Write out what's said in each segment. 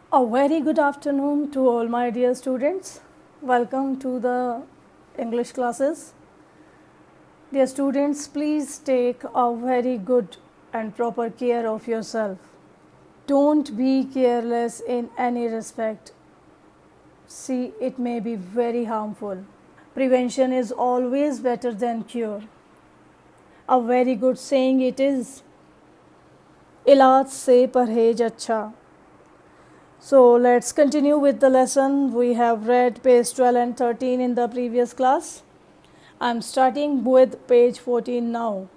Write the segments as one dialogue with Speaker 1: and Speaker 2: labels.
Speaker 1: A very good afternoon to all my dear students. Welcome to the English classes. Dear students, please take a very good and proper care of yourself. Don't be careless in any respect. See, it may be very harmful. Prevention is always better than cure. A very good saying it is, इलाज से परहेज अच्छा. So let's continue with the lesson. We have read page 12 and 13 in the previous class. I'm starting with page 14 now.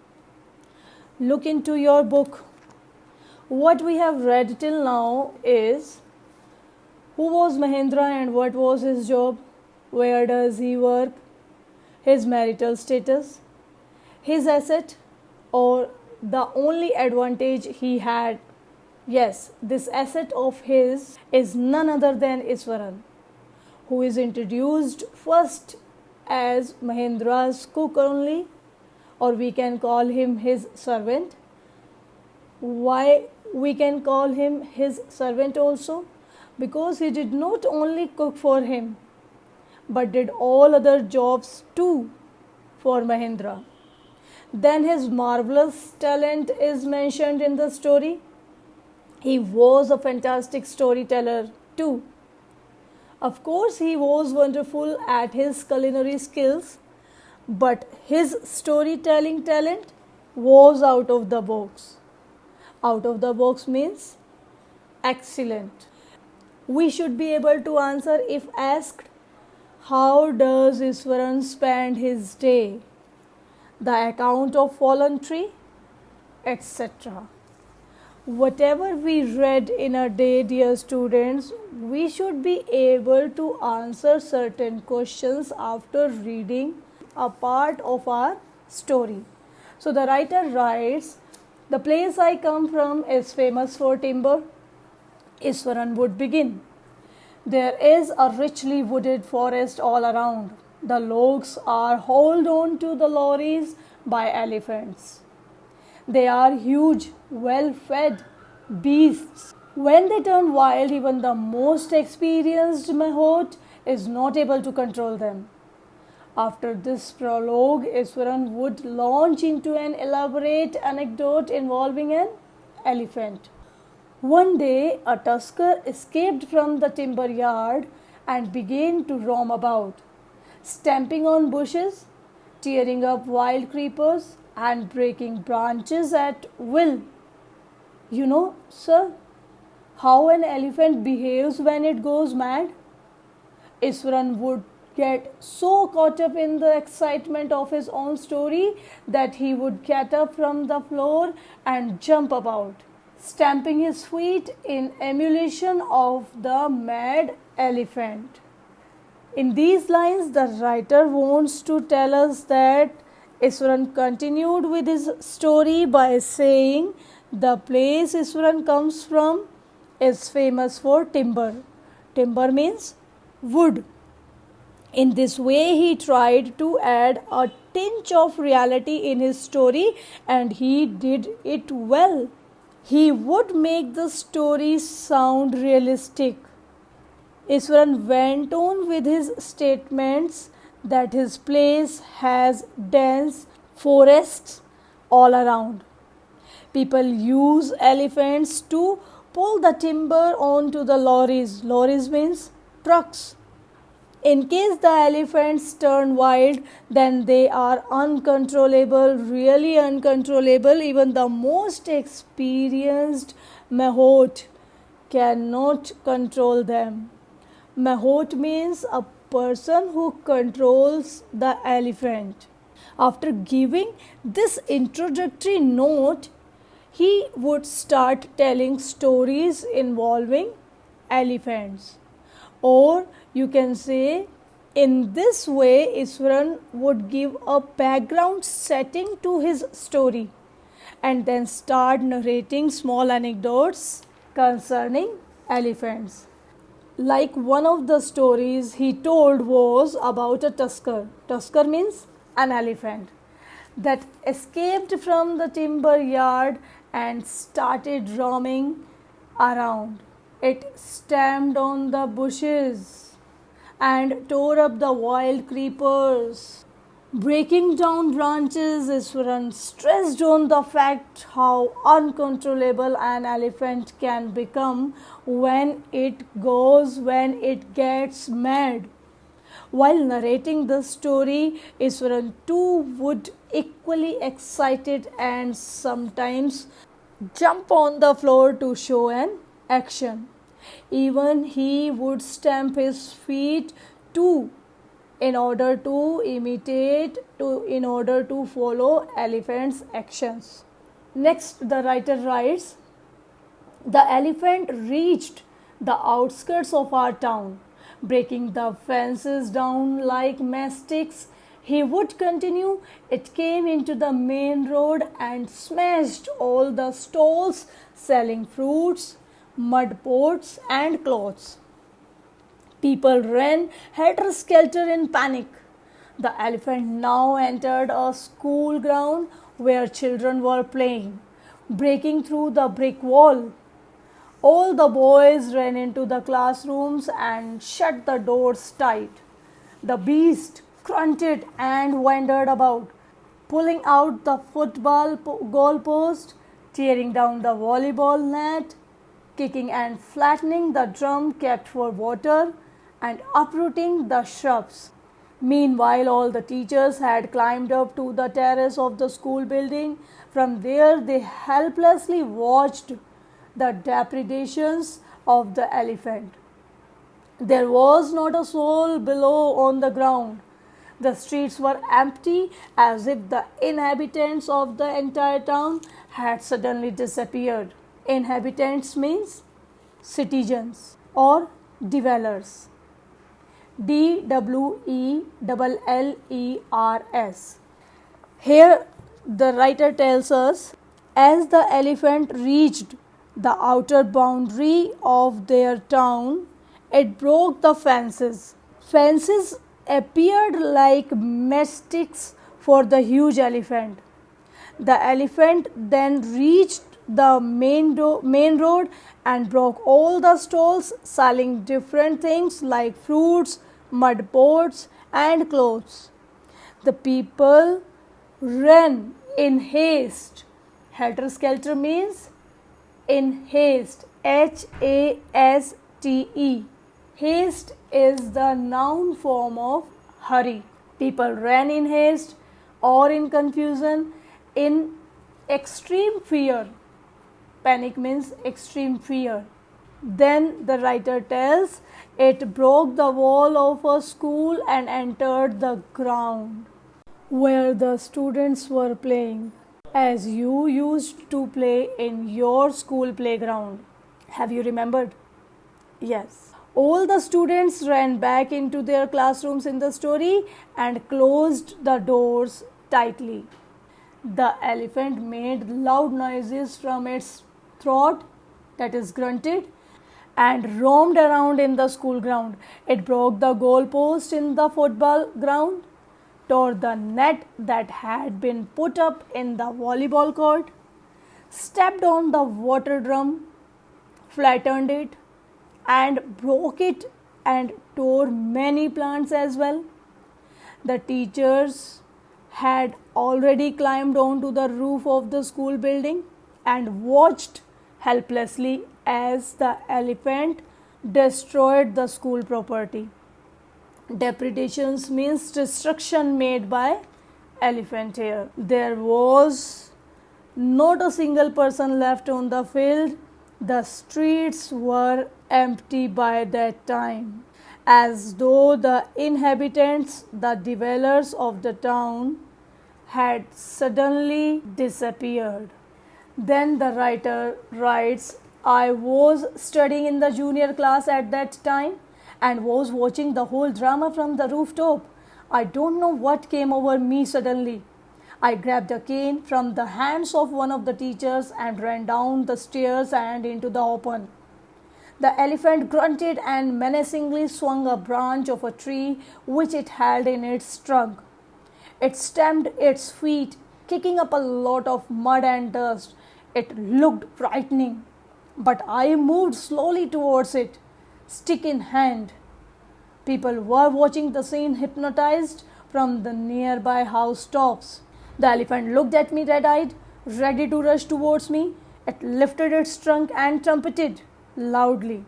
Speaker 1: Look into your book. What we have read till now is who was Mahendra and what was his job, where does he work, his marital status, his asset or the only advantage he had. Yes, this asset of his is none other than Iswaran, who is introduced first as Mahendra's cook only, or we can call him his servant. Why we can call him his servant also? Because he did not only cook for him, but did all other jobs too for Mahendra. Then his marvelous talent is mentioned in the story. He was a fantastic storyteller too. Of course, he was wonderful at his culinary skills, but his storytelling talent was out of the box. Out of the box means excellent. We should be able to answer if asked, how does Iswaran spend his day? The account of fallen tree, etc. Whatever we read in a day, dear students, we should be able to answer certain questions after reading a part of our story. So the writer writes, the place I come from is famous for timber. Iswaran would begin. There is a richly wooded forest all around. The logs are hauled on to the lorries by elephants. They are huge, well-fed beasts. When they turn wild, even the most experienced mahout is not able to control them. After this prologue, Iswaran would launch into an elaborate anecdote involving an elephant. One day, a tusker escaped from the timber yard and began to roam about, stamping on bushes, tearing up wild creepers, and breaking branches at will. You know, sir, how an elephant behaves when it goes mad? Iswaran would get so caught up in the excitement of his own story that he would get up from the floor and jump about, stamping his feet in emulation of the mad elephant. In these lines, the writer wants to tell us that Iswaran continued with his story by saying the place Iswaran comes from is famous for timber. Timber means wood. In this way, he tried to add a tinge of reality in his story, and he did it well. He would make the story sound realistic. Iswaran went on with his statements that his place has dense forests all around. People use elephants to pull the timber onto the lorries. Lorries means trucks. In case the elephants turn wild, then they are uncontrollable, really uncontrollable. Even the most experienced mahout cannot control them. Mahout means a person who controls the elephant. After giving this introductory note, he would start telling stories involving elephants. Or you can say, in this way, Iswaran would give a background setting to his story and then start narrating small anecdotes concerning elephants. Like one of the stories he told was about a tusker. Tusker means an elephant that escaped from the timber yard and started roaming around. It stamped on the bushes and tore up the wild creepers. Breaking down branches, Iswaran stressed on the fact how uncontrollable an elephant can become when it gets mad. While narrating the story, Iswaran too would equally excited and sometimes jump on the floor to show an action. Even he would stamp his feet too in order to in order to follow elephant's actions. Next, the writer writes, the elephant reached the outskirts of our town, breaking the fences down like mastics. He would continue. It came into the main road and smashed all the stalls selling fruits, mud pots, and clothes. People ran helter-skelter in panic. The elephant now entered a school ground where children were playing, breaking through the brick wall. All the boys ran into the classrooms and shut the doors tight. The beast grunted and wandered about, pulling out the football goalpost, tearing down the volleyball net, kicking and flattening the drum kept for water, and uprooting the shrubs. Meanwhile, all the teachers had climbed up to the terrace of the school building. From there, they helplessly watched the depredations of the elephant. There was not a soul below on the ground. The streets were empty, as if the inhabitants of the entire town had suddenly disappeared. Inhabitants means citizens or dwellers. Dwellers. Here the writer tells us, as the elephant reached the outer boundary of their town, it broke the fences. Fences appeared like mastics for the huge elephant. The elephant then reached the main road and broke all the stalls selling different things like fruits, mud pots, and clothes. The people ran in haste. Helter skelter means in haste. Haste. Haste is the noun form of hurry. People ran in haste or in confusion, in extreme fear. Panic means extreme fear. Then the writer tells, it broke the wall of a school and entered the ground where the students were playing, as you used to play in your school playground. Have you remembered? Yes. All the students ran back into their classrooms in the story and closed the doors tightly. The elephant made loud noises from its throat, that is grunted, and roamed around in the school ground. It broke the goalpost in the football ground, tore the net that had been put up in the volleyball court, stepped on the water drum, flattened it, and broke it, and tore many plants as well. The teachers had already climbed onto the roof of the school building and watched helplessly as the elephant destroyed the school property. Depredations means destruction made by elephant here. There was not a single person left on the field. The streets were empty by that time, as though the inhabitants, the dwellers of the town, had suddenly disappeared. Then the writer writes, I was studying in the junior class at that time and was watching the whole drama from the rooftop. I don't know what came over me suddenly. I grabbed a cane from the hands of one of the teachers and ran down the stairs and into the open. The elephant grunted and menacingly swung a branch of a tree which it held in its trunk. It stamped its feet, kicking up a lot of mud and dust. It looked frightening. but I moved slowly towards it, stick in hand. People were watching the scene hypnotized from the nearby house tops. The elephant looked at me red-eyed, ready to rush towards me. It lifted its trunk and trumpeted loudly.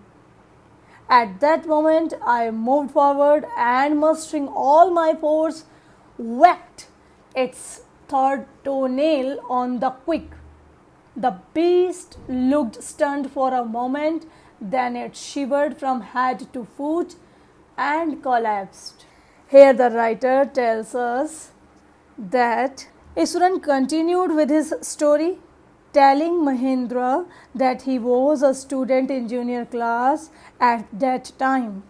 Speaker 1: At that moment, I moved forward and, mustering all my force, whacked its third toenail on the quick. The beast looked stunned for a moment, then it shivered from head to foot and collapsed. Here the writer tells us that Iswaran continued with his story, telling Mahendra that he was a student in junior class at that time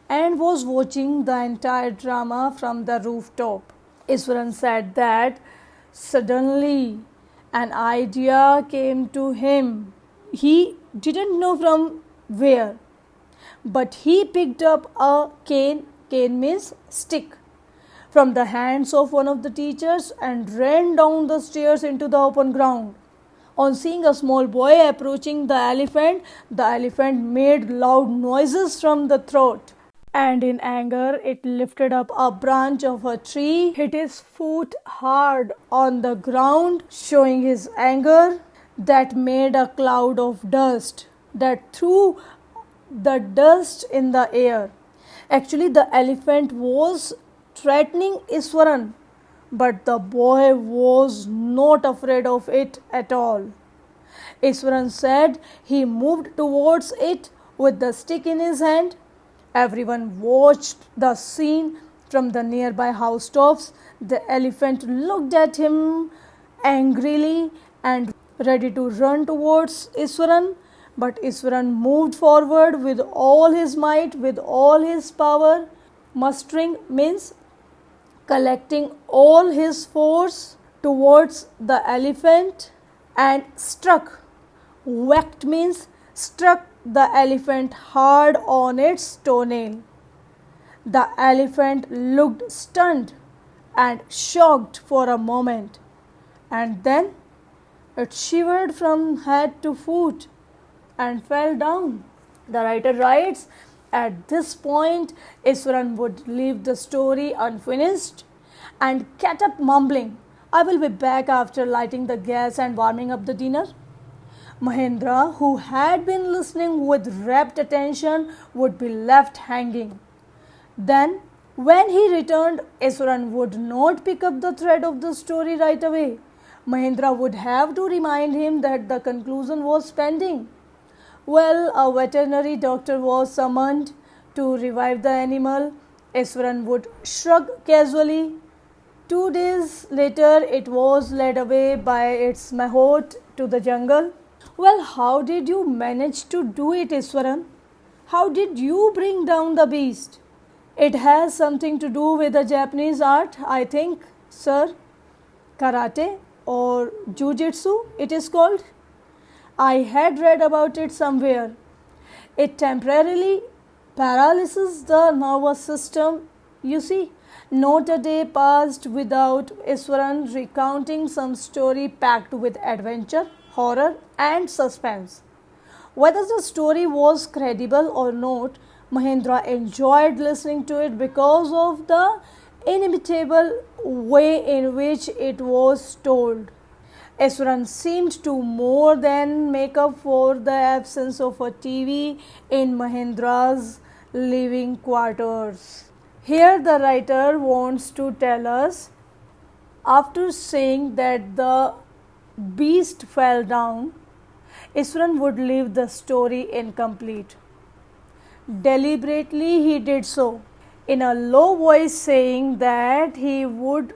Speaker 1: and was watching the entire drama from the rooftop. Iswaran said that suddenly an idea came to him. He didn't know from where, but he picked up a cane means stick, from the hands of one of the teachers and ran down the stairs into the open ground. On seeing a small boy approaching the elephant made loud noises from the throat, and in anger it lifted up a branch of a tree, hit his foot hard on the ground, showing his anger. That made a cloud of dust that threw the dust in the air. Actually, the elephant was threatening Iswaran, but the boy was not afraid of it at all. Iswaran said he moved towards it with the stick in his hand. Everyone watched the scene from the nearby housetops. The elephant looked at him angrily and ready to run towards Iswaran, but Iswaran moved forward with all his might, with all his power. Mustering means collecting all his force towards the elephant and struck. Whacked means struck the elephant hard on its toenail. The elephant looked stunned and shocked for a moment, and then it shivered from head to foot and fell down. The writer writes, at this point, Iswaran would leave the story unfinished and get up mumbling, I will be back after lighting the gas and warming up the dinner. Mahendra, who had been listening with rapt attention, would be left hanging. Then, when he returned, Iswaran would not pick up the thread of the story right away. Mahendra would have to remind him that the conclusion was pending. Well, a veterinary doctor was summoned to revive the animal. Iswaran would shrug casually. 2 days later, it was led away by its mahout to the jungle. Well, how did you manage to do it, Iswaran? How did you bring down the beast? It has something to do with the Japanese art, I think, sir. Karate or Jiu-Jitsu, it is called. I had read about it somewhere. It temporarily paralyzes the nervous system. You see, not a day passed without Iswaran recounting some story packed with adventure, horror and suspense. Whether the story was credible or not, Mahendra enjoyed listening to it because of the inimitable way in which it was told. Iswaran seemed to more than make up for the absence of a TV in Mahendra's living quarters. Here the writer wants to tell us, after saying that the beast fell down, Iswaran would leave the story incomplete. Deliberately he did so, in a low voice, saying that he would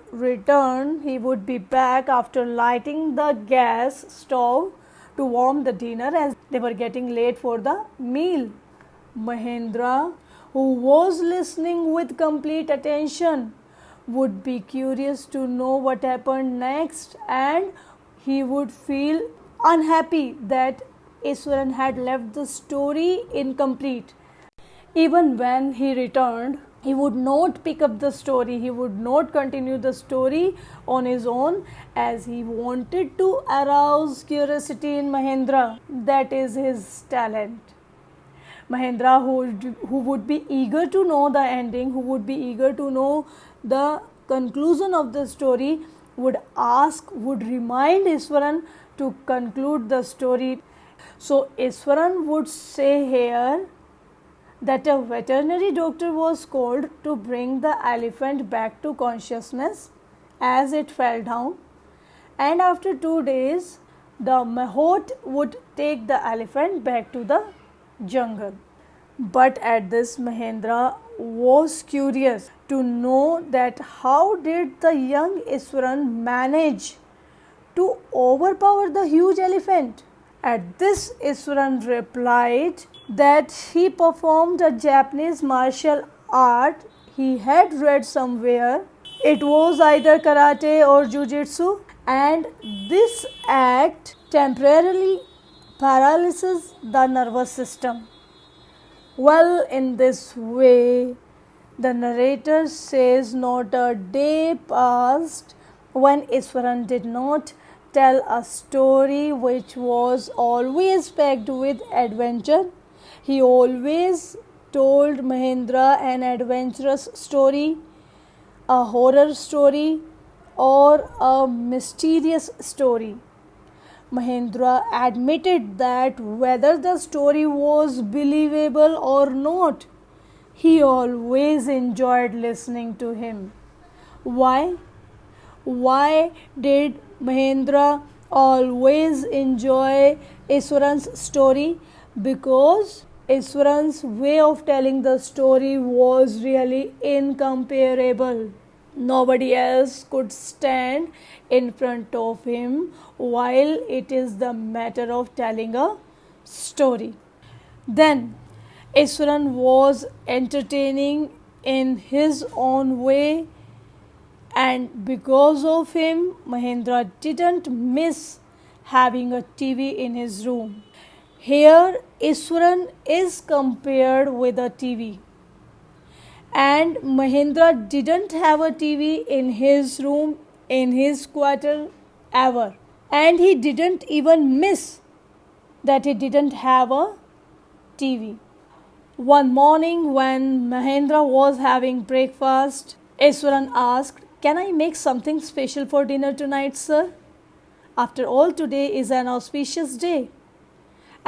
Speaker 1: be back after lighting the gas stove to warm the dinner as they were getting late for the meal. Mahendra, who was listening with complete attention, would be curious to know what happened next, and he would feel unhappy that Iswaran had left the story incomplete. Even when he returned, He would not pick up the story, he would not continue the story on his own, as he wanted to arouse curiosity in Mahendra. That is his talent. Mahendra, who would be eager to know the ending, who would be eager to know the conclusion of the story, would remind Iswaran to conclude the story. So Iswaran would say here that a veterinary doctor was called to bring the elephant back to consciousness as it fell down, and after 2 days the mahout would take the elephant back to the jungle. But at this, Mahendra was curious to know that how did the young Iswaran manage to overpower the huge elephant. At this, Iswaran replied that he performed a Japanese martial art he had read somewhere. It was either karate or jujitsu, and this act temporarily paralyzes the nervous system. Well, in this way, the narrator says not a day passed when Iswaran did not tell a story which was always packed with adventure. He always told Mahendra an adventurous story, a horror story, or a mysterious story. Mahendra admitted that whether the story was believable or not, he always enjoyed listening to him. Why? Why did Mahendra always enjoy Iswaran's story? Because Iswaran's way of telling the story was really incomparable. Nobody else could stand in front of him while it is the matter of telling a story. Then Iswaran was entertaining in his own way, and because of him, Mahendra didn't miss having a TV in his room. Here, Iswaran is compared with a TV. And Mahendra didn't have a TV in his room, in his quarter, ever. And he didn't even miss that he didn't have a TV. One morning when Mahendra was having breakfast, Iswaran asked, "Can I make something special for dinner tonight, sir? After all, today is an auspicious day.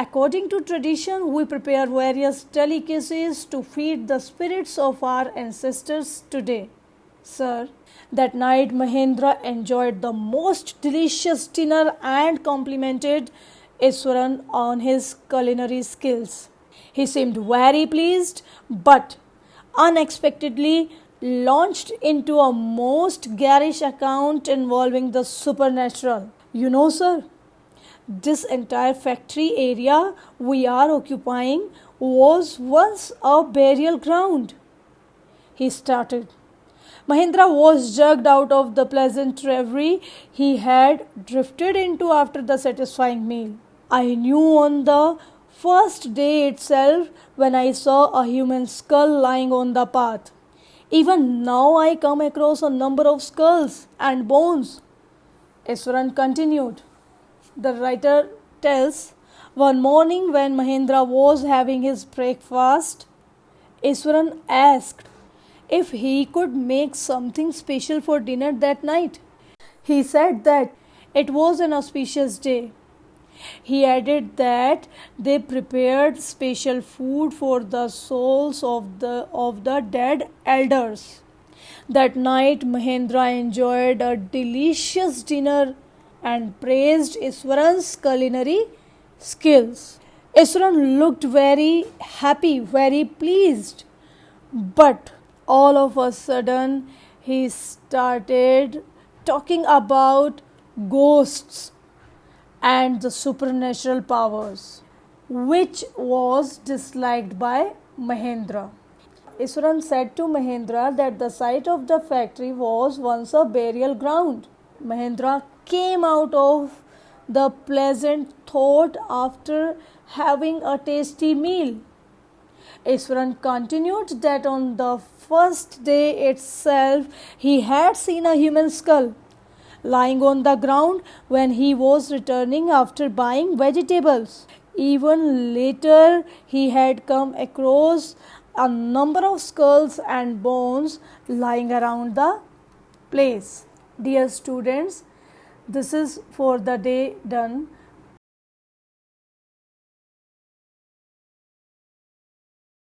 Speaker 1: According to tradition, we prepare various delicacies to feed the spirits of our ancestors today." Sir, that night Mahendra enjoyed the most delicious dinner and complimented Iswaran on his culinary skills. He seemed very pleased, but unexpectedly launched into a most garish account involving the supernatural. "You know, sir, this entire factory area we are occupying was once a burial ground," he started. Mahendra was jerked out of the pleasant reverie he had drifted into after the satisfying meal. "I knew on the first day itself when I saw a human skull lying on the path. Even now I come across a number of skulls and bones," Iswaran continued. The writer tells, one morning when Mahendra was having his breakfast, Iswaran asked if he could make something special for dinner that night. He said that it was an auspicious day. He added that they prepared special food for the souls of the dead elders. That night Mahendra enjoyed a delicious dinner and praised Iswaran's culinary skills. Iswaran looked very happy, very pleased. But all of a sudden he started talking about ghosts and the supernatural powers, which was disliked by Mahendra. Iswaran said to Mahendra that the site of the factory was once a burial ground. Mahendra came out of the pleasant thought after having a tasty meal. Iswaran continued that on the first day itself he had seen a human skull lying on the ground when he was returning after buying vegetables. Even later, he had come across a number of skulls and bones lying around the place. Dear students, this is for the day done.